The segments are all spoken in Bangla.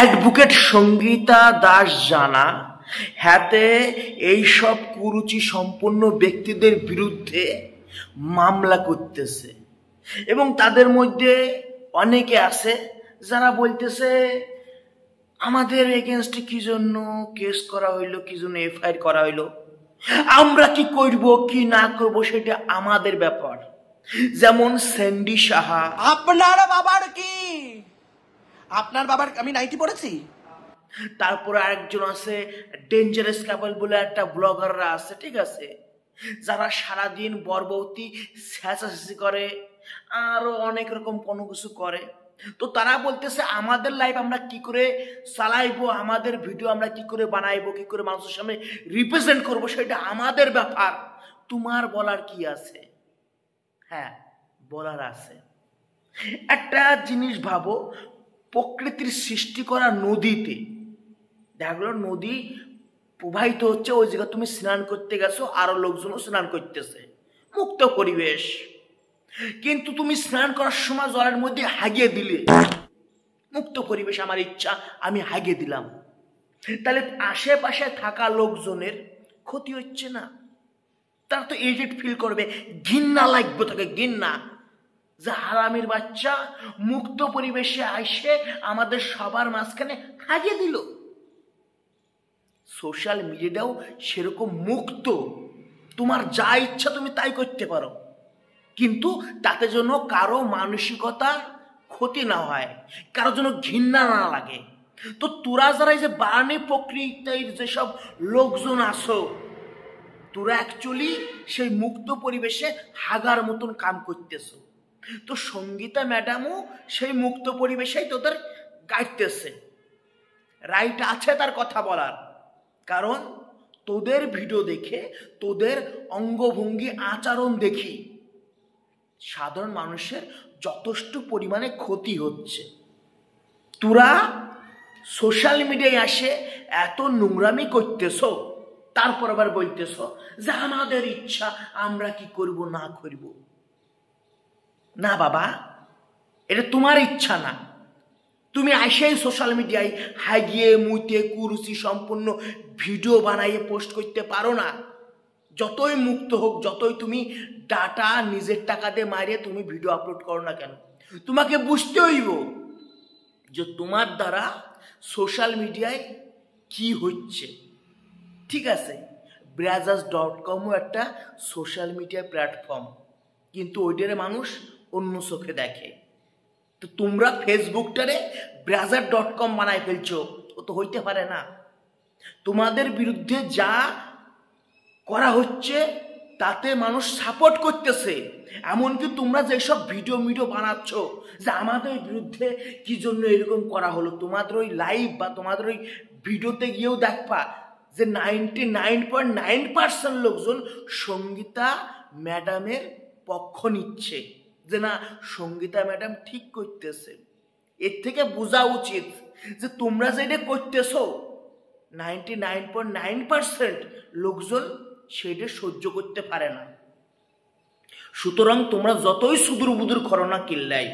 অ্যাডভোকেট সঙ্গীতা দাস জানা হাতে এইসব কুরুচি সম্পন্ন ব্যক্তিদের বিরুদ্ধে মামলা করতেছে এবং তাদের মধ্যে অনেকে আছে যারা বলতেছে আমাদের এগেইনস্টে কি জন্য কেস করা হইলো, কি জন্য এফআইআর করা হইলো, আমরা কি করব কি না করব সেটা আমাদের ব্যাপার। যেমন স্যান্ডি সাহা, আপনার বাবার কি, আপনার বাবার আমি নাইটি পড়েছি। তারপরে আরেকজন আছে ডেঞ্জারাস কাপল বলে একটা ব্লগাররা আছে, ঠিক আছে, যারা সারাদিন বরবতী স্যাঁচাছি করে আরো অনেক রকম কোনো কিছু করে। তো তারা বলতেছে আমাদের লাইফ আমরা কি করে চালাইবো, আমাদের ভিডিও আমরা কি করে বানাইবো, কি করে মানুষের সামনে রিপ্রেজেন্ট করবো সেটা আমাদের ব্যাপার, তোমার বলার কি আছে? হ্যাঁ, বলার আছে। একটা জিনিস ভাবো, প্রকৃতির সৃষ্টি করা নদীতে দেখো নদী প্রবাহিত হচ্ছে, ওই জায়গায় তুমি স্নান করতে গেছো, আরো লোকজনও স্নান করতেছে, মুক্ত পরিবেশ, কিন্তু তুমি স্নান করার সময় জলের মধ্যে হাগিয়ে দিলে, মুক্ত পরিবেশ, আমার ইচ্ছা আমি হাগিয়ে দিলাম, তাহলে আশেপাশে থাকা লোকজনের ক্ষতি হচ্ছে না? তারা তো ইরিটেট ফিল করবে, ঘৃণা লাগবে, তাকে ঘৃণা যে হারামির বাচ্চা মুক্ত পরিবেশে আইসে আমাদের সবার মাঝখানে হাগিয়ে দিল। সোশ্যাল মিডিয়াটাও সেরকম মুক্ত, তোমার যা ইচ্ছা তুমি তাই করতে পারো, কিন্তু তাতে যেন কারো মানসিকতার ক্ষতি না হয়, কারো যেন ঘৃণা না লাগে। তো তোরা যারা এই যে বার্নি প্রকৃতির যেসব লোকজন আসো, তোরা অ্যাকচুয়ালি সেই মুক্ত পরিবেশে হাগার মতন কাম করতেছো। তো সঙ্গীতা ম্যাডামও সেই মুক্ত পরিবেশেই তোদের গাইতেছে, রাইট আছে তার কথা বলার, কারণ তোদের ভিডিও দেখে, তোদের অঙ্গভঙ্গি আচরণ দেখি সাধারণ মানুষের যথেষ্ট পরিমাণে ক্ষতি হচ্ছে। তোরা সোশ্যাল মিডিয়ায় আসে এত নোংরামি করতেছ, তারপর আবার বলতেছ যে আমাদের ইচ্ছা আমরা কি করব না করব। না বাবা, এটা তোমার ইচ্ছা না। তুমি আসেই সোশ্যাল মিডিয়ায় হাগিয়ে মুইতে কুরুচি সম্পূর্ণ ভিডিও বানাইয়ে পোস্ট করতে পারো না। যতই মুক্ত হোক, যতই তুমি ডাটা নিজের টাকা দিয়ে মারিয়ে তুমি ভিডিও আপলোড করো না কেন, তোমাকে বুঝতে হইব যে তোমার দ্বারা সোশ্যাল মিডিয়ায় কি হচ্ছে। ঠিক আছে, ব্রাজার্স.comও একটা সোশ্যাল মিডিয়া প্ল্যাটফর্ম, কিন্তু ওইটারে মানুষ অন্য চোখে দেখে। তো তোমরা ফেসবুকটারে ব্রাজার.com বানাই ফেলছো, ও তো হইতে পারে না। তোমাদের বিরুদ্ধে যা করা হচ্ছে তাতে মানুষ সাপোর্ট করতেছে, এমনকি তোমরা যেসব ভিডিও বানাচ্ছ যে আমাদের বিরুদ্ধে কি জন্য এরকম করা হলো, তোমাদের ওই লাইভ বা তোমাদের ওই ভিডিওতে গিয়েও দেখবা যে 99.9% লোকজন সঙ্গীতা ম্যাডামের পক্ষ নিচ্ছে, যে না সঙ্গীতা ম্যাডাম ঠিক করতেছে। এর থেকে বোঝা উচিত যে তোমরা যেটা করতেছ 99.9% লোকজন সেটা সহ্য করতে পারে না। সুতরাং তোমরা যতই সুদূর বুদুর করো না কিল্লাই,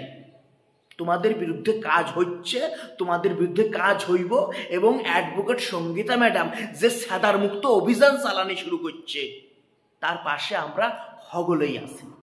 তোমাদের বিরুদ্ধে কাজ হচ্ছে, তোমাদের বিরুদ্ধে কাজ হইব, এবং অ্যাডভোকেট সঙ্গীতা ম্যাডাম যে সাদার মুক্ত অভিযান চালানো শুরু করছে তার পাশে আমরা হগলেই আছি।